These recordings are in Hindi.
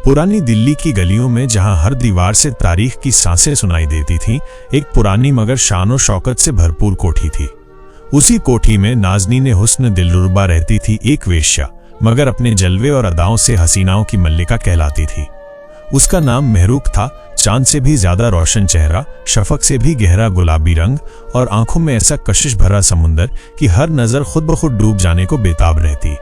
पुरानी दिल्ली की गलियों में जहां हर दीवार से तारीख की सांसें सुनाई देती थीं, एक पुरानी मगर शान और शौकत से भरपूर कोठी थी। उसी कोठी में नाज़नीन हुस्न दिलरुबा रहती थी, एक वेश्या, मगर अपने जलवे और अदाओं से हसीनाओं की मल्लिका कहलाती थी। उसका नाम महरूख था। चांद से भी ज्यादा रोशन चेहरा, शफक से भी गहरा गुलाबी रंग और आंखों में ऐसा कशिश भरा समुंदर कि हर नजर खुद ब खुद डूब जाने को बेताब रहती।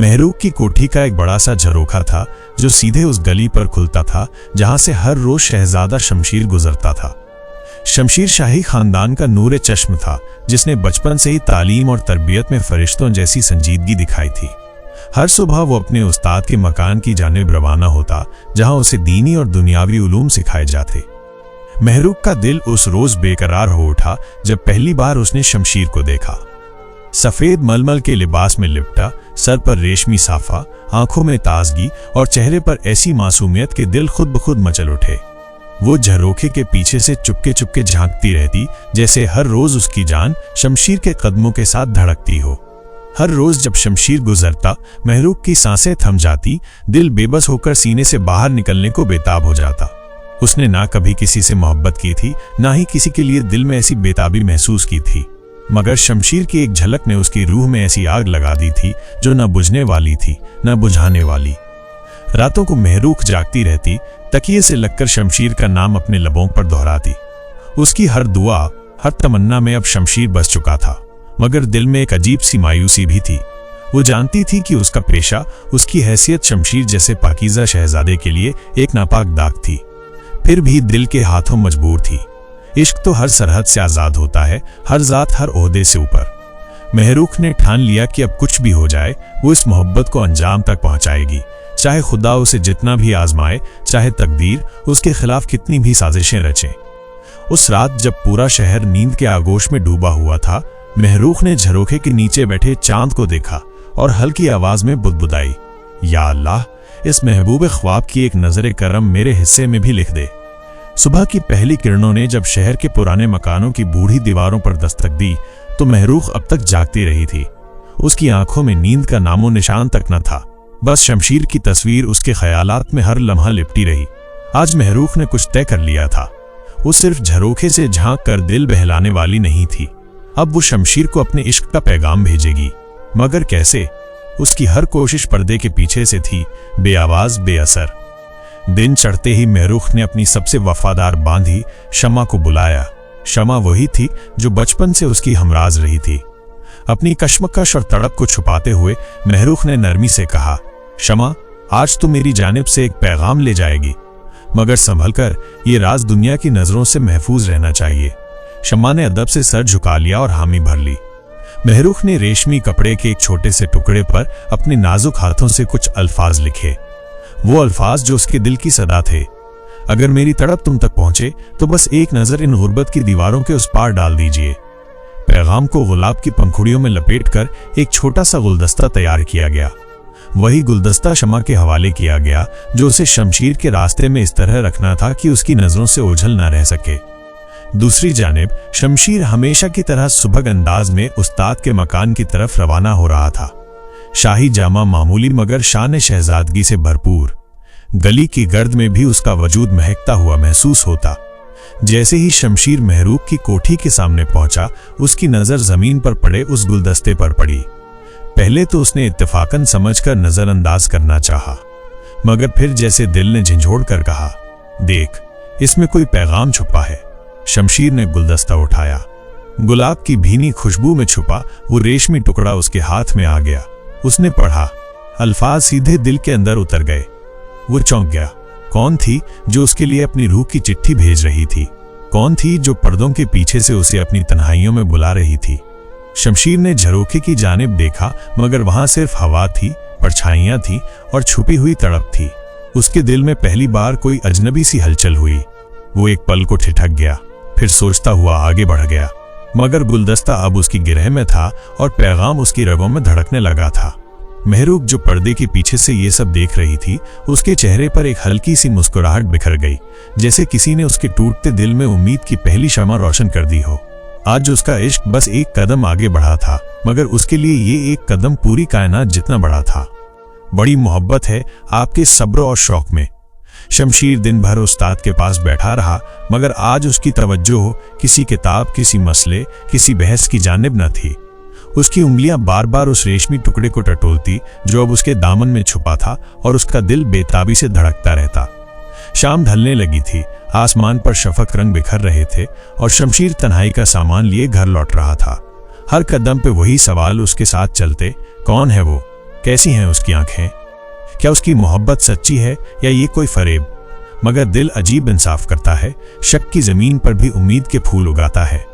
महरूख की कोठी का एक बड़ा सा झरोखा था जो सीधे उस गली पर खुलता था जहां से हर रोज शहजादा शमशीर गुजरता था। शमशीर शाही खानदान का नूरे चश्म था, जिसने बचपन से ही तालीम और तरबियत में फरिश्तों जैसी संजीदगी दिखाई थी। हर सुबह वो अपने उस्ताद के मकान की जानिब रवाना होता, जहां उसे दीनी और दुनियावी उलूम सिखाए जाते। महरूख का दिल उस रोज बेकरार हो उठा जब पहली बार उसने शमशीर को देखा। सफेद मलमल के लिबास में लिपटा, सर पर रेशमी साफा, आंखों में ताजगी और चेहरे पर ऐसी मासूमियत के दिल खुद ब खुद मचल उठे। वो झरोखे के पीछे से चुपके चुपके झांकती रहती, जैसे हर रोज उसकी जान शमशीर के कदमों के साथ धड़कती हो। हर रोज जब शमशीर गुजरता, महरूख की सांसें थम जाती, दिल बेबस होकर सीने से बाहर निकलने को बेताब हो जाता। उसने ना कभी किसी से मोहब्बत की थी, ना ही किसी के लिए दिल में ऐसी बेताबी महसूस की थी, मगर शमशीर की एक झलक ने उसकी रूह में ऐसी आग लगा दी थी जो न बुझने वाली थी, न बुझाने वाली। रातों को महरूख जागती रहती, तकिए से लगकर शमशीर का नाम अपने लबों पर दोहराती। उसकी हर दुआ, हर तमन्ना में अब शमशीर बस चुका था, मगर दिल में एक अजीब सी मायूसी भी थी। वो जानती थी कि उसका पेशा, उसकी हैसियत शमशीर जैसे पाकीज़ा शहजादे के लिए एक नापाक दाग थी। फिर भी दिल के हाथों मजबूर थी। इश्क तो हर सरहद से आज़ाद होता है, हर जात हर ओहदे से ऊपर। महरूख ने ठान लिया कि अब कुछ भी हो जाए, वो इस मोहब्बत को अंजाम तक पहुंचाएगी, चाहे खुदा उसे जितना भी आजमाए, चाहे तकदीर उसके खिलाफ कितनी भी साजिशें रचे। उस रात जब पूरा शहर नींद के आगोश में डूबा हुआ था, महरूख ने झरोखे के नीचे बैठे चांद को देखा और हल्की आवाज में बुदबुदाई, या अल्लाह, इस महबूब ख्वाब की एक नजर करम मेरे हिस्से में भी लिख दे। सुबह की पहली किरणों ने जब शहर के पुराने मकानों की बूढ़ी दीवारों पर दस्तक दी, तो महरूख अब तक जागती रही थी। उसकी आंखों में नींद का नामो निशान तक न था, बस शमशीर की तस्वीर उसके ख्यालात में हर लम्हा लिपटी रही। आज महरूख ने कुछ तय कर लिया था। वो सिर्फ झरोखे से झांक कर दिल बहलाने वाली नहीं थी, अब वो शमशीर को अपने इश्क का पैगाम भेजेगी। मगर कैसे? उसकी हर कोशिश पर्दे के पीछे से थी, बेआवाज, बेअसर। दिन चढ़ते ही महरूख ने अपनी सबसे वफादार बांधी शमा को बुलाया। शमा वही थी जो बचपन से उसकी हमराज रही थी। अपनी कश्मकश और तड़प को छुपाते हुए महरूख ने नरमी से कहा, शमा, आज तो मेरी जानिब से एक पैगाम ले जाएगी, मगर संभलकर, ये राज दुनिया की नजरों से महफूज रहना चाहिए। शमा ने अदब से सर झुका लिया और हामी भर ली। महरूख ने रेशमी कपड़े के एक छोटे से टुकड़े पर अपने नाजुक हाथों से कुछ अल्फाज लिखे, वो अल्फाज जो उसके दिल की सदा थे। अगर मेरी तड़प तुम तक पहुंचे तो बस एक नजर इन गुर्बत की दीवारों के उस पार डाल दीजिए। पैगाम को गुलाब की पंखुड़ियों में लपेटकर एक छोटा सा गुलदस्ता तैयार किया गया। वही गुलदस्ता शमा के हवाले किया गया जो उसे शमशीर के रास्ते में इस तरह रखना था कि उसकी नजरों से ओझल न रह सके। दूसरी जानिब शमशीर हमेशा की तरह सुबह अंदाज में उस्ताद के मकान की तरफ रवाना हो रहा था। शाही जामा मामूली मगर शान शहजादगी से भरपूर। गली की गर्द में भी उसका वजूद महकता हुआ महसूस होता। जैसे ही शमशीर महरूख की कोठी के सामने पहुंचा, उसकी नजर जमीन पर पड़े उस गुलदस्ते पर पड़ी। पहले तो उसने इत्तेफाकन समझकर नजरअंदाज करना चाहा, मगर फिर जैसे दिल ने झंझोड़ कर कहा, देख, इसमें कोई पैगाम छुपा है। शमशीर ने गुलदस्ता उठाया। गुलाब की भीनी खुशबू में छुपा वो रेशमी टुकड़ा उसके हाथ में आ गया। उसने पढ़ा, अल्फाज सीधे दिल के अंदर उतर गए। वो चौंक गया। कौन थी जो उसके लिए अपनी रूह की चिट्ठी भेज रही थी? कौन थी जो पर्दों के पीछे से उसे अपनी तन्हाइयों में बुला रही थी? शमशीर ने झरोखे की जानिब देखा, मगर वहां सिर्फ हवा थी, परछाइयां थी और छुपी हुई तड़प थी। उसके दिल में पहली बार कोई अजनबी सी हलचल हुई। वो एक पल को ठिठक गया, फिर सोचता हुआ आगे बढ़ गया, मगर गुलदस्ता अब उसकी गिरह में था और पैगाम उसकी रगों में धड़कने लगा था। महरूख जो पर्दे के पीछे से ये सब देख रही थी, उसके चेहरे पर एक हल्की सी मुस्कुराहट बिखर गई, जैसे किसी ने उसके टूटते दिल में उम्मीद की पहली शमा रोशन कर दी हो। आज उसका इश्क बस एक कदम आगे बढ़ा था, मगर उसके लिए ये एक कदम पूरी कायनात जितना बड़ा था। बड़ी मोहब्बत है आपके सब्र और शौक में। शमशीर दिन भर उस्ताद के पास बैठा रहा, मगर आज उसकी तवज्जो किसी किताब, किसी मसले, किसी बहस की जानिब न थी। उसकी उंगलियां बार बार उस रेशमी टुकड़े को टटोलती जो अब उसके दामन में छुपा था, और उसका दिल बेताबी से धड़कता रहता। शाम ढलने लगी थी, आसमान पर शफक रंग बिखर रहे थे, और शमशीर तन्हाई का सामान लिए घर लौट रहा था। हर कदम पे वही सवाल उसके साथ चलते, कौन है वो, कैसी हैं उसकी आंखें, क्या उसकी मोहब्बत सच्ची है या ये कोई फरेब। मगर दिल अजीब इंसाफ करता है, शक की जमीन पर भी उम्मीद के फूल उगाता है।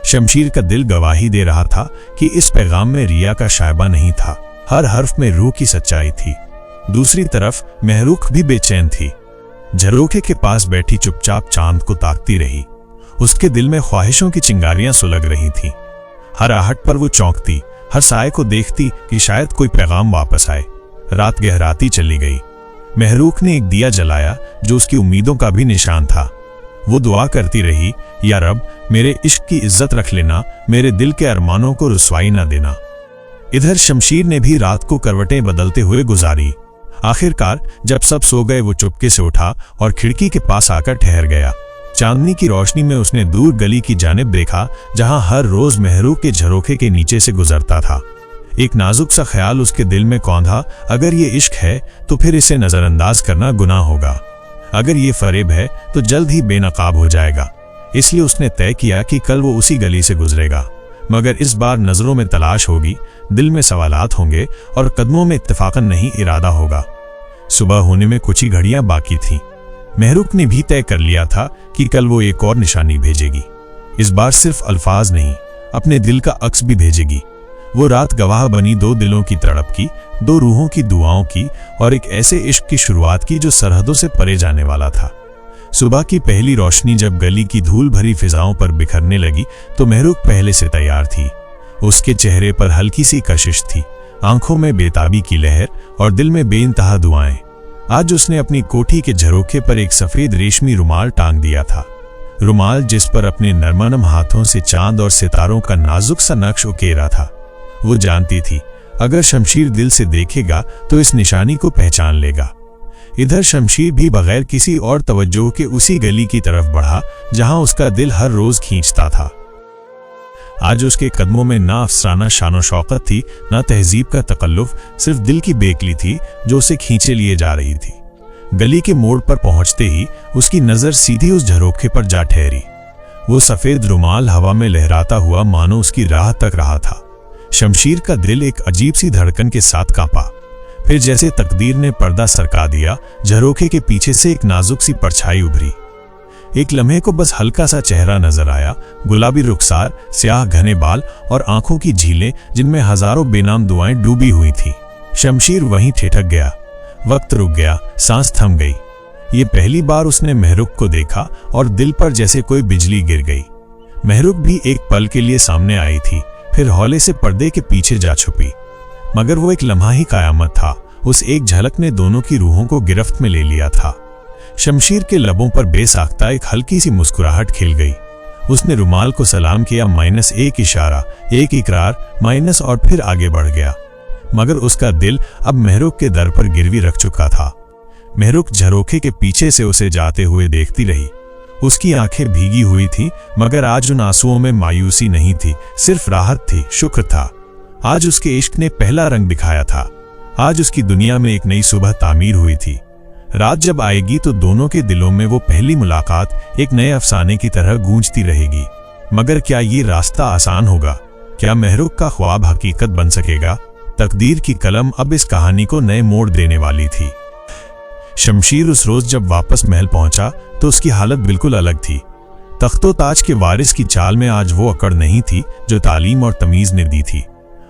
शमशीर का दिल गवाही दे रहा था कि इस पैगाम में रिया का शायबा नहीं था, हर हर्फ में रूह की सच्चाई थी। दूसरी तरफ महरूख भी बेचैन थी। झरोखे के पास बैठी चुपचाप चांद को ताकती रही। उसके दिल में ख्वाहिशों की चिंगारियां सुलग रही थीं। हर आहट पर वो चौंकती, हर साए को देखती कि शायद कोई पैगाम वापस आए। रात गहराती चली गई। महरूख ने एक दिया जलाया जो उसकी उम्मीदों का भी निशान था। वो दुआ करती रही, या रब, मेरे इश्क की इज्जत रख लेना, मेरे दिल के अरमानों को रुसवाई ना देना। इधर शमशीर ने भी रात को करवटें बदलते हुए गुजारी। आखिरकार जब सब सो गए, वो चुपके से उठा और खिड़की के पास आकर ठहर गया। चांदनी की रोशनी में उसने दूर गली की जानिब देखा, जहां हर रोज महरूख के झरोखे के नीचे से गुजरता था। एक नाजुक सा ख्याल उसके दिल में कौंधा, अगर ये इश्क है तो फिर इसे नजरअंदाज करना गुनाह होगा। अगर ये फरेब है तो जल्द ही बेनकाब हो जाएगा। इसलिए उसने तय किया कि कल वो उसी गली से गुजरेगा, मगर इस बार नजरों में तलाश होगी, दिल में सवालात होंगे और कदमों में इत्तेफाकन नहीं इरादा होगा। सुबह होने में कुछ ही घड़ियां बाकी थीं। महरूख ने भी तय कर लिया था कि कल वो एक और निशानी भेजेगी। इस बार सिर्फ अल्फाज नहीं, अपने दिल का अक्स भी भेजेगी। वो रात गवाह बनी दो दिलों की तड़प की, दो रूहों की दुआओं की, और एक ऐसे इश्क की शुरुआत की जो सरहदों से परे जाने वाला था। सुबह की पहली रोशनी जब गली की धूल भरी फिजाओं पर बिखरने लगी तो महरूख पहले से तैयार थी। उसके चेहरे पर हल्की सी कशिश थी, आंखों में बेताबी की लहर और दिल में बेइंतहा दुआएं। आज उसने अपनी कोठी के झरोखे पर एक सफेद रेशमी रुमाल टांग दिया था। रुमाल जिस पर अपने नरमनम हाथों से चांद और सितारों का नाजुक सा नक्श उकेरा था। वो जानती थी, अगर शमशीर दिल से देखेगा तो इस निशानी को पहचान लेगा। इधर शमशीर भी बगैर किसी और तवज्जो के उसी गली की तरफ बढ़ा जहां उसका दिल हर रोज खींचता था। आज उसके कदमों में ना अफसाना शानो शौकत थी, ना तहजीब का तकल्लुफ, सिर्फ दिल की बेकली थी जो उसे खींचे लिए जा रही थी। गली के मोड़ पर पहुंचते ही उसकी नजर सीधी उस झरोखे पर जा ठहरी। वो सफेद रुमाल हवा में लहराता हुआ मानो उसकी राह तक रहा था। शमशीर का दिल एक अजीब सी धड़कन के साथ कांपा। फिर जैसे तकदीर ने पर्दा सरका दिया, झरोखे के पीछे से एक नाजुक सी परछाई उभरी। एक लम्हे को बस हल्का सा चेहरा नजर आया, गुलाबी रुखसार, स्याह घने बाल और आंखों की झीलें जिनमें हजारों बेनाम दुआएं डूबी हुई थी। शमशीर वहीं ठिठक गया। वक्त रुक गया, सांस थम गई। ये पहली बार उसने महरूख को देखा और दिल पर जैसे कोई बिजली गिर गई। महरूख भी एक पल के लिए सामने आई थी, फिर हौले से पर्दे के पीछे जा छुपी। मगर वो एक लम्हा ही कयामत था। उस एक झलक ने दोनों की रूहों को गिरफ्त में ले लिया था। शमशीर के लबों पर बेसाख्ता एक हल्की सी मुस्कुराहट खिल गई। उसने रुमाल को सलाम किया, -1 इशारा, एक इकरार, माइनस, और फिर आगे बढ़ गया। मगर उसका दिल अब महरूख के दर पर गिरवी रख चुका था। महरूख झरोखे के पीछे से उसे जाते हुए देखती रही। उसकी आंखें भीगी हुई थी, मगर आज उन आंसुओं में मायूसी नहीं थी, सिर्फ राहत थी, शुक्र था। आज उसके इश्क ने पहला रंग दिखाया था। आज उसकी दुनिया में एक नई सुबह तामीर हुई थी। रात जब आएगी तो दोनों के दिलों में वो पहली मुलाकात एक नए अफसाने की तरह गूंजती रहेगी। मगर क्या ये रास्ता आसान होगा? क्या महरूख का ख्वाब हकीकत बन सकेगा? तकदीर की कलम अब इस कहानी को नए मोड़ देने वाली थी। शमशीर उस रोज जब वापस महल पहुंचा तो उसकी हालत बिल्कुल अलग थी। तख्तो ताज के वारिस की चाल में आज वो अकड़ नहीं थी जो तालीम और तमीज ने दी थी।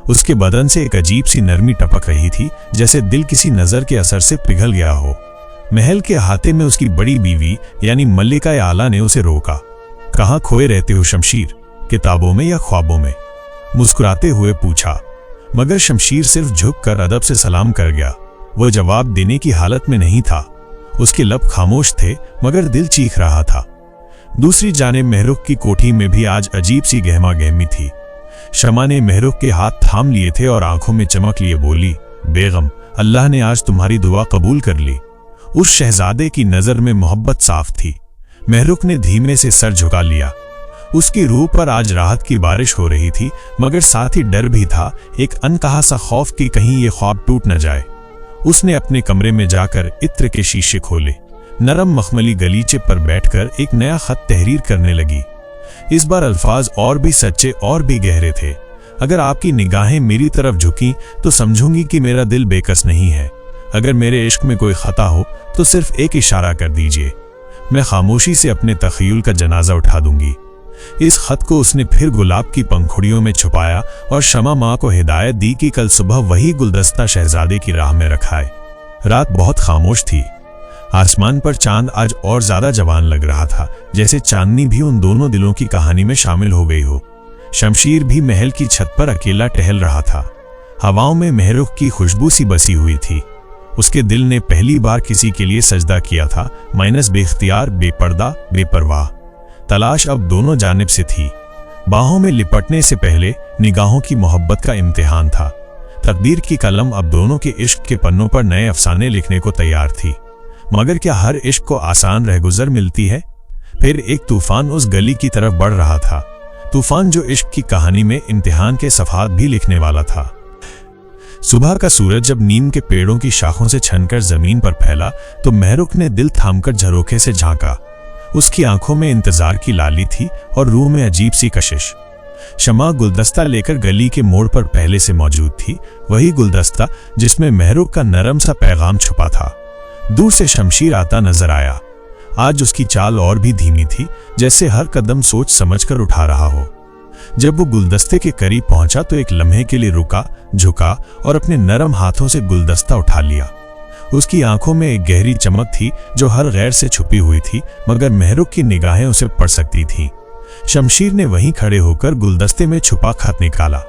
उसके बदन से एक अजीब सी नरमी टपक रही थी, जैसे दिल किसी नजर के असर से पिघल गया हो। महल के अहाते में उसकी बड़ी बीवी यानी मल्लिका आला ने उसे रोका। कहाँ खोए रहते हो शमशीर, किताबों में या ख्वाबों में? मुस्कुराते हुए पूछा। मगर शमशीर सिर्फ झुककर अदब से सलाम कर गया। वो जवाब देने की हालत में नहीं था। उसके लब खामोश थे, मगर दिल चीख रहा था। दूसरी जानिब महरूख की कोठी में भी आज अजीब सी गहमा गहमी थी। शमा ने महरूख के हाथ थाम लिए थे और आंखों में चमक लिए बोली, बेगम, अल्लाह ने आज तुम्हारी दुआ कबूल कर ली। उस शहजादे की नजर में मोहब्बत साफ थी। महरुख ने धीमे से सर झुका लिया। उसकी रूह पर आज राहत की बारिश हो रही थी, मगर साथ ही डर भी था, एक अनकहा सा खौफ कि कहीं ये ख्वाब टूट न जाए। उसने अपने कमरे में जाकर इत्र के शीशे खोले। नरम मखमली गलीचे पर बैठकर एक नया खत तहरीर करने लगी। इस बार अल्फाज और भी सच्चे और भी गहरे थे। अगर आपकी निगाहें मेरी तरफ झुकी तो समझूंगी कि मेरा दिल बेकस नहीं है। अगर मेरे इश्क में कोई खता हो तो सिर्फ एक इशारा कर दीजिए, मैं खामोशी से अपने तखय्युल का जनाजा उठा दूंगी। इस खत को उसने फिर गुलाब की पंखुड़ियों में छुपाया और शमा माँ को हिदायत दी कि कल सुबह वही गुलदस्ता शहजादे की राह में रखाए। रात बहुत खामोश थी। आसमान पर चांद आज और ज्यादा जवान लग रहा था, जैसे चांदनी भी उन दोनों दिलों की कहानी में शामिल हो गई हो। शमशीर भी महल की छत पर अकेला टहल रहा था। हवाओं में महरुख की खुशबू सी बसी हुई थी। उसके दिल ने पहली बार किसी के लिए सजदा किया था, माइनस बेख्तियार, बेपर्दा, बेपरवाह। तलाश अब दोनों जानिब से थी। बाहों में लिपटने से पहले निगाहों की मोहब्बत का इम्तिहान था। तकदीर की कलम अब दोनों के इश्क के पन्नों पर नए अफसाने लिखने को तैयार थी। मगर क्या हर इश्क को आसान रहगुजर मिलती है? फिर एक तूफान उस गली की तरफ बढ़ रहा था, तूफान जो इश्क की कहानी में इम्तिहान के सफ़हात भी लिखने वाला था। सुबह का सूरज जब नीम के पेड़ों की शाखों से छनकर जमीन पर फैला तो महरुख ने दिल थामकर झरोखे से झांका। उसकी आंखों में इंतजार की लाली थी और रूह में अजीब सी कशिश। शमा गुलदस्ता लेकर गली के मोड़ पर पहले से मौजूद थी, वही गुलदस्ता जिसमें महरुख का नरम सा पैगाम छुपा था। दूर से शमशीर आता नजर आया। आज उसकी चाल और भी धीमी थी, जैसे हर कदम सोच समझकर उठा रहा हो। जब वो गुलदस्ते के करीब पहुंचा तो एक लम्हे के लिए रुका, झुका और अपने नरम हाथों से गुलदस्ता उठा लिया। उसकी आंखों में एक गहरी चमक थी जो हर गैर से छुपी हुई थी, मगर महरुख की निगाहें उसे पढ़ सकती थीं। शमशीर ने वहीं खड़े होकर गुलदस्ते में छुपा खत निकाला।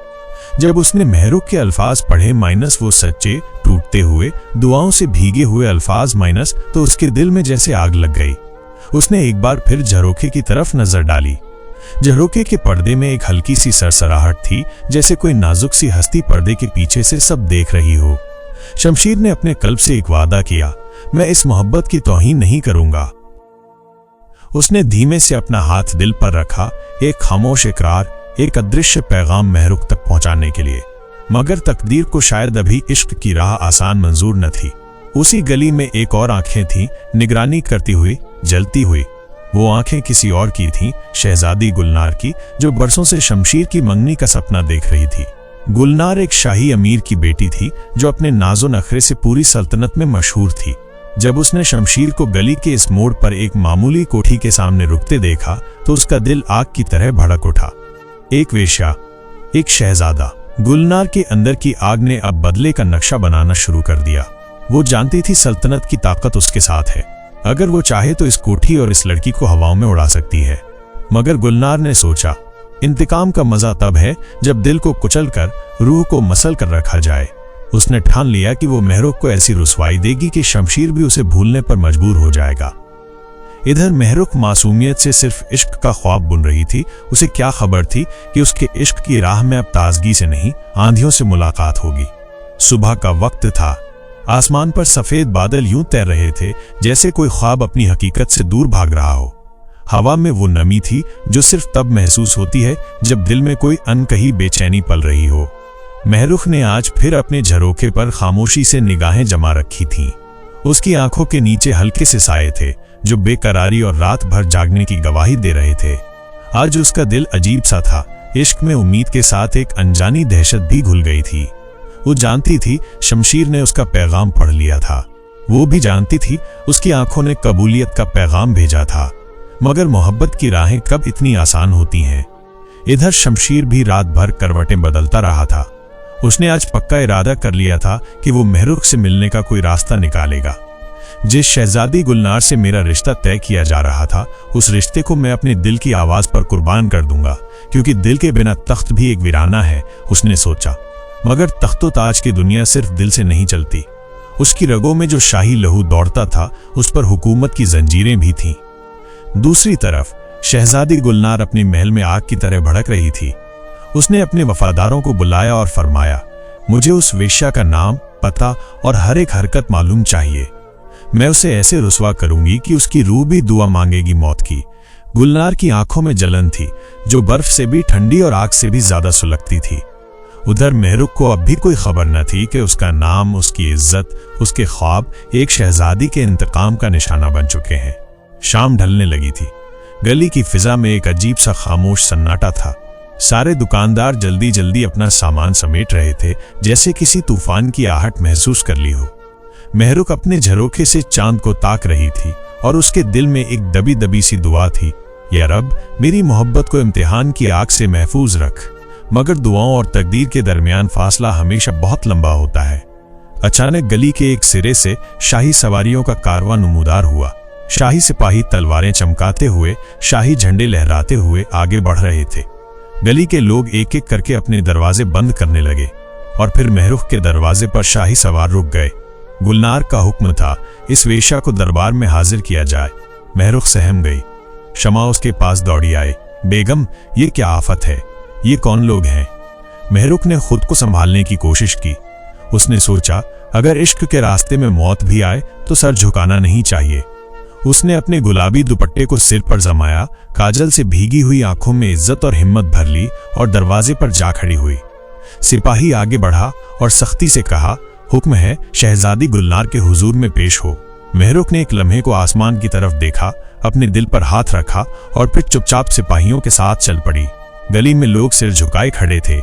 जब उसने महरुख के अल्फाज पढ़े, माइनस वो सच्चे, टूटते हुए, दुआओं से भीगे हुए अल्फाज माइनस, तो उसके दिल में जैसे आग लग गई। उसने एक बार फिर झरोखे की तरफ नजर डाली। झरोखे के पर्दे में एक हल्की सी सरसराहट थी, जैसे कोई नाजुक सी हस्ती पर्दे के पीछे से सब देख रही हो। शमशीर ने अपने कल्ब से एक वादा किया, मैं इस मोहब्बत की तौहीन नहीं करूंगा। उसने धीमे से अपना हाथ दिल पर रखा, एक खामोश इकरार, एक अदृश्य पैगाम महरुख तक पहुंचाने के लिए। मगर तकदीर को शायद अभी इश्क की राह आसान मंजूर न थी। उसी गली में एक और आंखें थीं, निगरानी करती हुई, जलती हुई। वो आंखें किसी और की थीं, शहजादी गुलनार की, जो बरसों से शमशीर की मंगनी का सपना देख रही थी। गुलनार एक शाही अमीर की बेटी थी जो अपने नाजो नखरे से पूरी सल्तनत में मशहूर थी। जब उसने शमशीर को गली के इस मोड़ पर एक मामूली कोठी के सामने रुकते देखा तो उसका दिल आग की तरह भड़क उठा। एक वेश्या, एक शहजादा। गुलनार के अंदर की आग ने अब बदले का नक्शा बनाना शुरू कर दिया। वो जानती थी सल्तनत की ताकत उसके साथ है। अगर वो चाहे तो इस कोठी और इस लड़की को हवाओं में उड़ा सकती है। मगर गुलनार ने सोचा, इंतकाम का मजा तब है जब दिल को कुचलकर रूह को मसल कर रखा जाए। उसने ठान लिया कि वो महरुख को ऐसी रुसवाई देगी कि शमशीर भी उसे भूलने पर मजबूर हो जाएगा। इधर महरुख मासूमियत से सिर्फ इश्क का ख्वाब बुन रही थी। उसे क्या खबर थी कि उसके इश्क की राह में अब ताजगी से नहीं, आंधियों से मुलाकात होगी। सुबह का वक्त था। आसमान पर सफेद बादल यूं तैर रहे थे जैसे कोई ख्वाब अपनी हकीकत से दूर भाग रहा हो। हवा में वो नमी थी जो सिर्फ तब महसूस होती है जब दिल में कोई अनकही बेचैनी पल रही हो। महरुख ने आज फिर अपने झरोखे पर खामोशी से निगाहें जमा रखी थीं। उसकी आंखों के नीचे हल्के से साए थे जो बेकरारी और रात भर जागने की गवाही दे रहे थे। आज उसका दिल अजीब सा था। इश्क में उम्मीद के साथ एक अनजानी दहशत भी घुल गई थी। वो जानती थी शमशीर ने उसका पैगाम पढ़ लिया था। वो भी जानती थी उसकी आंखों ने कबूलियत का पैगाम भेजा था। मगर मोहब्बत की राहें कब इतनी आसान होती हैं? इधर शमशीर भी रात भर करवटें बदलता रहा था। उसने आज पक्का इरादा कर लिया था कि वो महरुख से मिलने का कोई रास्ता निकालेगा। जिस शहजादी गुलनार से मेरा रिश्ता तय किया जा रहा था, उस रिश्ते को मैं अपने दिल की आवाज पर कुर्बान कर दूंगा, क्योंकि दिल के बिना तख्त भी एक वीराना है, उसने सोचा। मगर तख्तो ताज की दुनिया सिर्फ दिल से नहीं चलती। उसकी रगों में जो शाही लहू दौड़ता था, उस पर हुकूमत की जंजीरें भी थीं। दूसरी तरफ शहजादी गुलनार अपने महल में आग की तरह भड़क रही थी। उसने अपने वफादारों को बुलाया और फरमाया, मुझे उस वेश्या का नाम, पता और हर एक हरकत मालूम चाहिए। मैं उसे ऐसे रुसवा करूंगी कि उसकी रूह भी दुआ मांगेगी मौत की। गुलनार की आंखों में जलन थी जो बर्फ से भी ठंडी और आग से भी ज्यादा सुलगती थी। उधर मेहरुख को अब भी कोई खबर न थी कि उसका नाम, उसकी इज्जत, उसके ख्वाब एक शहजादी के इंतकाम का निशाना बन चुके हैं। शाम ढलने लगी थी। गली की फिजा में एक अजीब सा खामोश सन्नाटा था। सारे दुकानदार जल्दी जल्दी अपना सामान समेट रहे थे, जैसे किसी तूफान की आहट महसूस कर ली हो। मेहरुख अपने झरोखे से चांद को ताक रही थी और उसके दिल में एक दबी दबी सी दुआ थी, या रब, मेरी मोहब्बत को इम्तिहान की आग से महफूज रख। मगर दुआओं और तकदीर के दरमियान फासला हमेशा बहुत लंबा होता है। अचानक गली के एक सिरे से शाही सवारियों का कारवां नमूदार हुआ। शाही सिपाही तलवारें चमकाते हुए, शाही झंडे लहराते हुए आगे बढ़ रहे थे। गली के लोग एक एक करके अपने दरवाजे बंद करने लगे और फिर मेहरुख के दरवाजे पर शाही सवार रुक गए। गुलनार का हुक्म था, इस वेश्या को दरबार में हाजिर किया जाए। मेहरुख सहम गई। शमा उसके पास दौड़ी आए। बेगम, ये क्या आफत है? ये कौन लोग हैं? मेहरुख ने खुद को संभालने की कोशिश की। उसने सोचा, अगर इश्क के रास्ते में मौत भी आए तो सर झुकाना नहीं चाहिए। उसने अपने गुलाबी दुपट्टे को सिर पर जमाया, काजल से भीगी हुई आंखों में इज्जत और हिम्मत भर ली और दरवाजे पर जा खड़ी हुई। सिपाही आगे बढ़ा और सख्ती से कहा, हुक्म है, शहजादी गुलनार के हुजूर में पेश हो। मेहरुख ने एक लम्हे को आसमान की तरफ देखा, अपने दिल पर हाथ रखा और फिर चुपचाप सिपाहियों के साथ चल पड़ी। गली में लोग सिर झुकाए खड़े थे।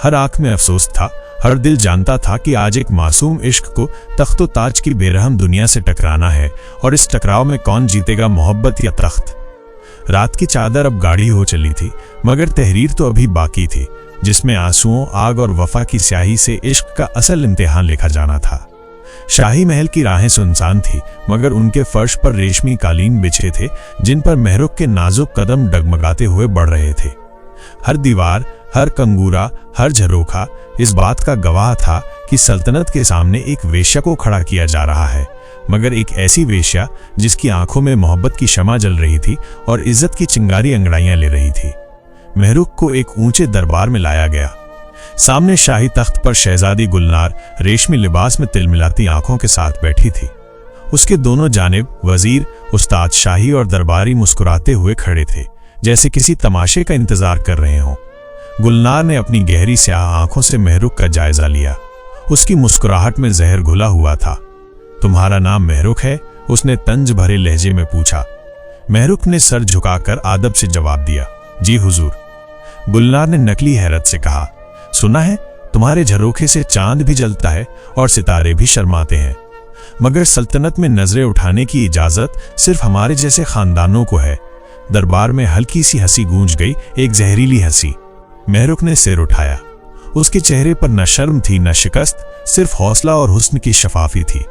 हर आंख में अफसोस था, हर दिल जानता था कि आज एक मासूम इश्क को तख्तो ताज की बेरहम दुनिया से टकराना है, और इस टकराव में कौन जीतेगा, मोहब्बत या तख्त। रात की चादर अब गाढ़ी हो चली थी, मगर तहरीर तो अभी बाकी थी, जिसमें आंसुओं, आग और वफा की स्याही से इश्क का असल इम्तिहान लिखा जाना था। शाही महल की राहें सुनसान थी, मगर उनके फर्श पर रेशमी कालीन बिछे थे, जिन पर मेहरुख के नाजुक कदम डगमगाते हुए बढ़ रहे थे। हर दीवार, हर कंगूरा, हर झरोखा इस बात का गवाह था कि सल्तनत के सामने एक वेश्या को खड़ा किया जा रहा है, मगर एक ऐसी वेश्या जिसकी आंखों में मोहब्बत की शमा जल रही थी और इज्जत की चिंगारी अंगड़ाइयां ले रही थी। मेहरुख को एक ऊंचे दरबार में लाया गया। सामने शाही तख्त पर शहजादी गुलनार रेशमी लिबास में तिलमिलाती आंखों के साथ बैठी थी। उसके दोनों जानिब वजीर, उस्ताद शाही और दरबारी मुस्कुराते हुए खड़े थे, जैसे किसी तमाशे का इंतजार कर रहे हों। गुलनार ने अपनी गहरी स्याह आंखों से मेहरुख का जायजा लिया। उसकी मुस्कुराहट में जहर घुला हुआ था। तुम्हारा नाम मेहरुख है? उसने तंज भरे लहजे में पूछा। मेहरुख ने सर झुकाकर आदब से जवाब दिया, जी हुजूर। गुलनार ने नकली हैरत से कहा, सुना है तुम्हारे झरोखे से चांद भी जलता है और सितारे भी शर्माते हैं, मगर सल्तनत में नजरें उठाने की इजाजत सिर्फ हमारे जैसे खानदानों को है। दरबार में हल्की सी हंसी गूंज गई, एक जहरीली हंसी। मेहरुख ने सिर उठाया। उसके चेहरे पर न शर्म थी न शिकस्त, सिर्फ हौसला और हुस्न की शफाफी थी।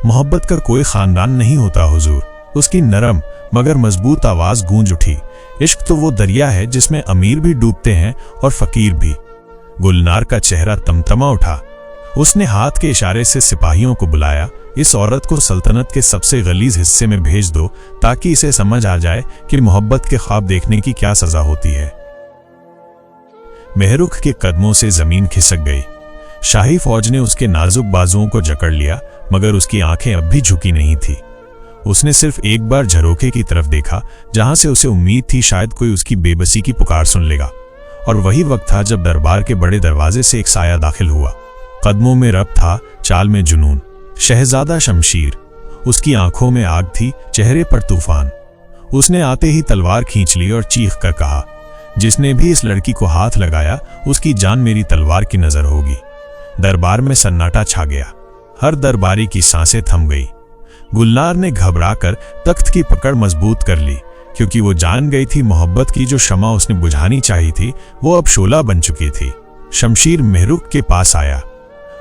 मोहब्बत का कोई खानदान नहीं होता हुजूर। उसकी नरम मगर मजबूत आवाज गूंज उठी। इश्क तो वो दरिया है जिसमें अमीर भी डूबते हैं और फकीर भी। गुलनार का चेहरा तमतमा उठा। उसने हाथ के इशारे से सिपाहियों को बुलाया, इस औरत को सल्तनत के सबसे गलीज हिस्से में भेज दो ताकि इसे समझ आ जाए कि मोहब्बत के ख्वाब देखने की क्या सजा होती है। मेहरुख के कदमों से जमीन खिसक गई। शाही फौज ने उसके नाजुक बाजुओं को जकड़ लिया, मगर उसकी आंखें अब भी झुकी नहीं थी। उसने सिर्फ एक बार झरोखे की तरफ देखा, जहां से उसे उम्मीद थी शायद कोई उसकी बेबसी की पुकार सुन लेगा। और वही वक्त था जब दरबार के बड़े दरवाजे से एक साया दाखिल हुआ। कदमों में रब था, चाल में जुनून। शहजादा शमशीर। उसकी आंखों में आग थी, चेहरे पर तूफान। उसने आते ही तलवार खींच ली और चीख कर कहा, जिसने भी इस लड़की को हाथ लगाया उसकी जान मेरी तलवार की नजर होगी। दरबार में सन्नाटा छा गया। हर दरबारी की सांसें थम गई। गुलनार ने घबराकर तख्त की पकड़ मजबूत कर ली, क्योंकि वो जान गई थी मोहब्बत की जो शमा उसने बुझानी चाहिए थी वो अब शोला बन चुकी थी। शमशीर मेहरुख के पास आया।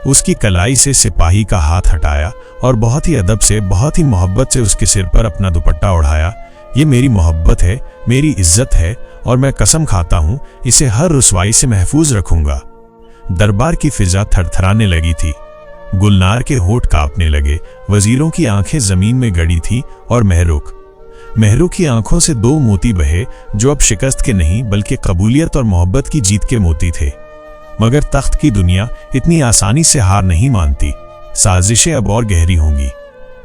उसकी कलाई से सिपाही का हाथ हटाया और बहुत ही अदब से, बहुत ही मोहब्बत से उसके सिर पर अपना दुपट्टा ओढ़ाया। ये मेरी मोहब्बत है, मेरी इज्जत है, और मैं कसम खाता हूं इसे हर रुसवाई से महफूज रखूंगा। दरबार की फिजा थरथराने लगी थी। गुलनार के होठ कांपने लगे। वजीरों की आंखें जमीन में गड़ी थी और मेहरुख की आंखों से दो मोती बहे, जो अब शिकस्त के नहीं बल्कि कबूलियत और मोहब्बत की जीत के मोती थे। मगर तख्त की दुनिया इतनी आसानी से हार नहीं मानती। साजिशें अब और गहरी होंगी।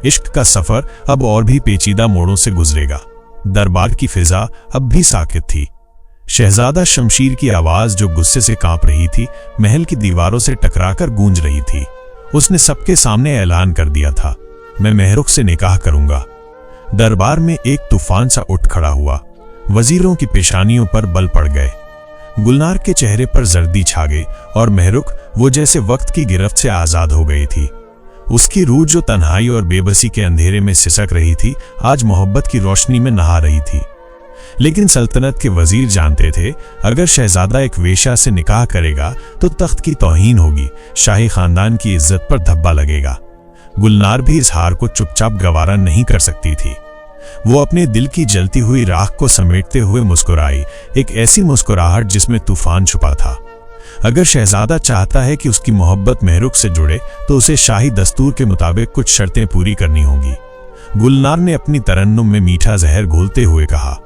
इश्क का सफर अब और भी पेचीदा मोड़ों से गुजरेगा। दरबार की फिजा अब भी साकित थी। शहजादा शमशीर की आवाज जो गुस्से से कांप रही थी, महल की दीवारों से टकराकर गूंज रही थी। उसने सबके सामने ऐलान कर दिया था, मैं महरुख से निकाह करूंगा। दरबार में एक तूफान सा उठ खड़ा हुआ। वजीरों की पेशानियों पर बल पड़ गए। गुलनार के चेहरे पर जर्दी छा गई और महरुख वो जैसे वक्त की गिरफ्त से आजाद हो गई थी। उसकी रूह जो तन्हाई और बेबसी के अंधेरे में सिसक रही थी, आज मोहब्बत की रोशनी में नहा रही थी। लेकिन सल्तनत के वजीर जानते थे, अगर शहजादा एक वेश्या से निकाह करेगा तो तख्त की तौहीन होगी, शाही खानदान की इज्जत पर धब्बा लगेगा। गुलनार भी इस हार को चुपचाप गवारा नहीं कर सकती थी। वो अपने दिल की जलती हुई राख को समेटते हुए मुस्कुराई, एक ऐसी मुस्कुराहट जिसमें तूफान छुपा था। अगर शहजादा चाहता है कि उसकी मोहब्बत महरुख से जुड़े तो उसे शाही दस्तूर के मुताबिक कुछ शर्तें पूरी करनी होंगी। गुलनार ने अपनी तरन्नुम में मीठा जहर घोलते हुए कहा।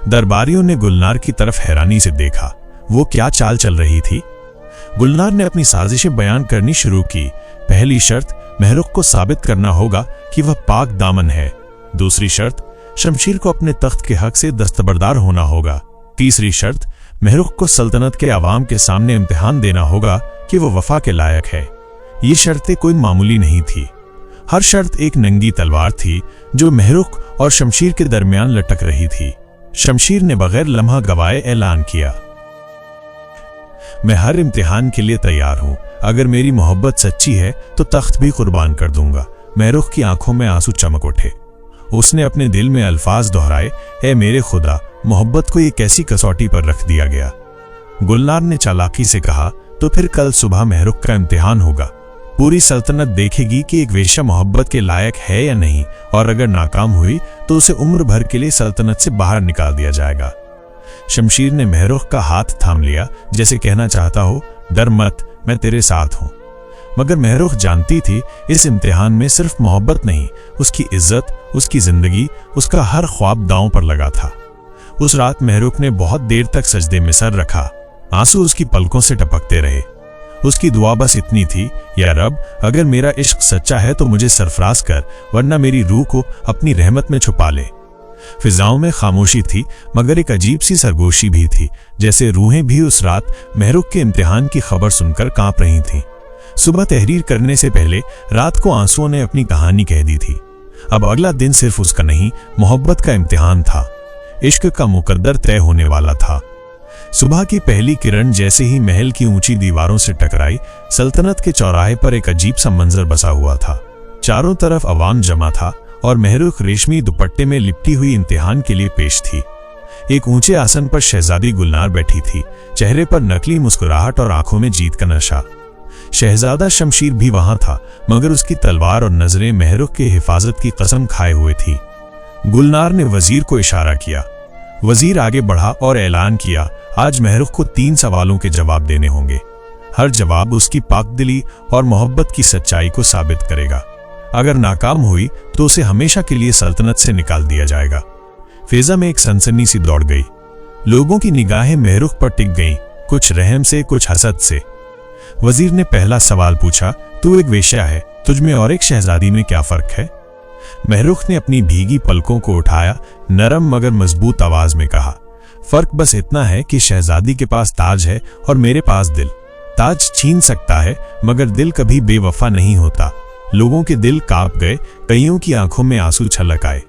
दरबारियों ने गुलनार की तरफ हैरानी से देखा। वो क्या चाल चल रही थी? गुलनार ने अपनी साजिशें बयान करनी शुरू की। पहली शर्त, महरुख को साबित करना होगा कि वह पाक दामन है। दूसरी शर्त, शमशीर को अपने तख्त के हक से दस्तबरदार होना होगा। तीसरी शर्त, महरुख को सल्तनत के अवाम के सामने इम्तिहान देना होगा कि वो वफा के लायक है। ये शर्तें कोई मामूली नहीं थी। हर शर्त एक नंगी तलवार थी जो महरुख और शमशीर के दरमियान लटक रही थी। शमशीर ने बगैर लम्हा गवाए ऐलान किया, मैं हर इम्तिहान के लिए तैयार हूं। अगर मेरी मोहब्बत सच्ची है तो तख्त भी कुर्बान कर दूंगा। महरुख की आंखों में आंसू चमक उठे। उसने अपने दिल में अल्फाज दोहराए, ए मेरे खुदा, मोहब्बत को ये कैसी कसौटी पर रख दिया गया। गुलनार ने चालाकी से कहा, तो फिर कल सुबह महरुख का इम्तिहान होगा। पूरी सल्तनत देखेगी कि एक वेश्या मोहब्बत के लायक है या नहीं, और अगर नाकाम हुई तो उसे उम्र भर के लिए सल्तनत से बाहर निकाल दिया जाएगा। शमशीर ने महरुख का हाथ थाम लिया, जैसे कहना चाहता हो, डर मत, मैं तेरे साथ हूं। मगर महरुख जानती थी, इस इम्तिहान में सिर्फ मोहब्बत नहीं, उसकी इज्जत, उसकी जिंदगी, उसका हर ख्वाब दांव पर लगा था। उस रात महरुख ने बहुत देर तक सजदे में सर रखा। आंसू उसकी पलकों से टपकते रहे। उसकी दुआ बस इतनी थी, या रब, अगर मेरा इश्क सच्चा है तो मुझे सरफराज कर, वरना मेरी रूह को अपनी रहमत में छुपा ले। फिजाओं में खामोशी थी, मगर एक अजीब सी सरगोशी भी थी, जैसे रूहें भी उस रात महरुख के इम्तिहान की खबर सुनकर कांप रही थीं। सुबह तहरीर करने से पहले रात को आंसुओं ने अपनी कहानी कह दी थी। अब अगला दिन सिर्फ उसका नहीं, मोहब्बत का इम्तिहान था। इश्क का मुकद्दर तय होने वाला था। सुबह की पहली किरण जैसे ही महल की ऊंची दीवारों से टकराई, सल्तनत के चौराहे पर एक अजीब सा मंजर बसा हुआ था। चारों तरफ अवाम जमा था और महरुख रेशमी दुपट्टे में लिपटी हुई इम्तिहान के लिए पेश थी। एक ऊंचे आसन पर शहजादी गुलनार बैठी थी, चेहरे पर नकली मुस्कुराहट और आंखों में जीत का नशा। शहजादा शमशीर भी वहां था, मगर उसकी तलवार और नजरें महरुख के हिफाजत की कसम खाए हुए थी। गुलनार ने वजीर को इशारा किया। वजीर आगे बढ़ा और ऐलान किया, आज महरुख को 3 सवालों के जवाब देने होंगे। हर जवाब उसकी पाकदिली और मोहब्बत की सच्चाई को साबित करेगा। अगर नाकाम हुई तो उसे हमेशा के लिए सल्तनत से निकाल दिया जाएगा। फिजा में एक सनसनी सी दौड़ गई। लोगों की निगाहें महरुख पर टिक गईं, कुछ रहम से, कुछ हसद से। वजीर ने पहला सवाल पूछा, तू एक वेश्या है, तुझमें और एक शहजादी में क्या फर्क है? महरुख ने अपनी भीगी पलकों को उठाया, नरम मगर मजबूत आवाज में कहा, फर्क बस इतना है कि शहजादी के पास ताज है और मेरे पास दिल। ताज छीन सकता है, मगर दिल कभी बेवफा नहीं होता। लोगों के दिल कांप गए, कईयों की आंखों में आंसू छलक आए।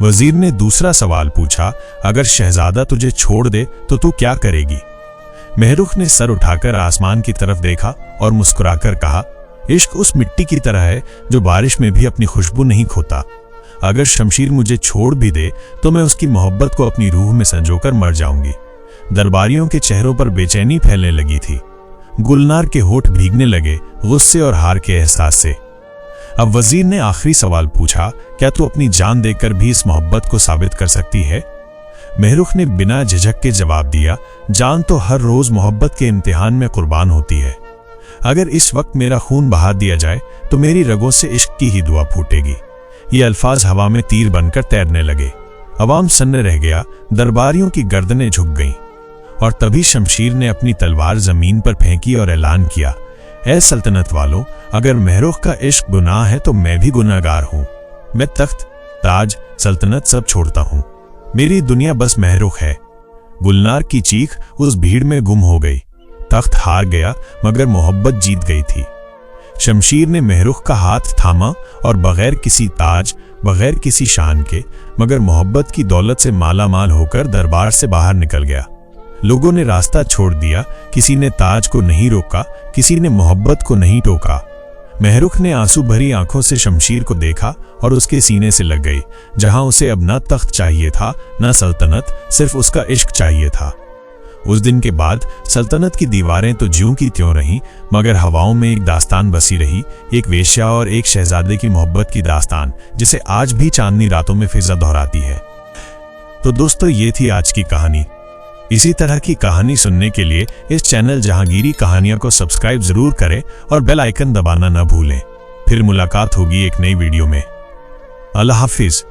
वजीर ने दूसरा सवाल पूछा, अगर शहजादा तुझे छोड़ दे तो तू क्या करेगी? महरुख ने सर उठाकर आसमान की तरफ देखा और मुस्कुराकर कहा, इश्क उस मिट्टी की तरह है जो बारिश में भी अपनी खुशबू नहीं खोता। अगर शमशीर मुझे छोड़ भी दे तो मैं उसकी मोहब्बत को अपनी रूह में संजोकर मर जाऊंगी। दरबारियों के चेहरों पर बेचैनी फैलने लगी थी। गुलनार के होठ भीगने लगे, गुस्से और हार के एहसास से। अब वजीर ने आखिरी सवाल पूछा, क्या तू अपनी जान देकर भी इस मोहब्बत को साबित कर सकती है? महरुख ने बिना झिझक के जवाब दिया, जान तो हर रोज मोहब्बत के इम्तिहान में कुर्बान होती है। अगर इस वक्त मेरा खून बहा दिया जाए तो मेरी रगों से इश्क की ही दुआ फूटेगी। ये अल्फाज हवा में तीर बनकर तैरने लगे। अवाम सन्न रह गया, दरबारियों की गर्दनें झुक गईं। और तभी शमशीर ने अपनी तलवार जमीन पर फेंकी और ऐलान किया, ऐ सल्तनत वालों, अगर महरुख का इश्क गुनाह है तो मैं भी गुनाहगार हूं। मैं तख्त, ताज, सल्तनत सब छोड़ता हूं। मेरी दुनिया बस महरुख है। गुलनार की चीख उस भीड़ में गुम हो गई। तख्त हार गया मगर मोहब्बत जीत गई थी। शमशीर ने महरुख का हाथ थामा और बगैर किसी ताज, बगैर किसी शान के, मगर मोहब्बत की दौलत से माला माल होकर दरबार से बाहर निकल गया। लोगों ने रास्ता छोड़ दिया, किसी ने ताज को नहीं रोका, किसी ने मोहब्बत को नहीं टोका। महरुख ने आंसू भरी आंखों से शमशीर को देखा और उसके सीने से लग गई, जहां उसे अब न तख्त चाहिए था न सल्तनत, सिर्फ उसका इश्क चाहिए था। उस दिन के बाद सल्तनत की दीवारें तो ज्यों की त्यों रहीं, मगर हवाओं में एक दास्तान बसी रही, एक वेश्या और एक शहजादे की मोहब्बत की दास्तान, जिसे आज भी चांदनी रातों में फिजा दोहराती है। तो दोस्तों, ये थी आज की कहानी। इसी तरह की कहानी सुनने के लिए इस चैनल जहांगीरी कहानियां को सब्सक्राइब जरूर करें और बेल आइकन दबाना न भूलें। फिर मुलाकात होगी एक नई वीडियो में। अल्लाह हाफिज।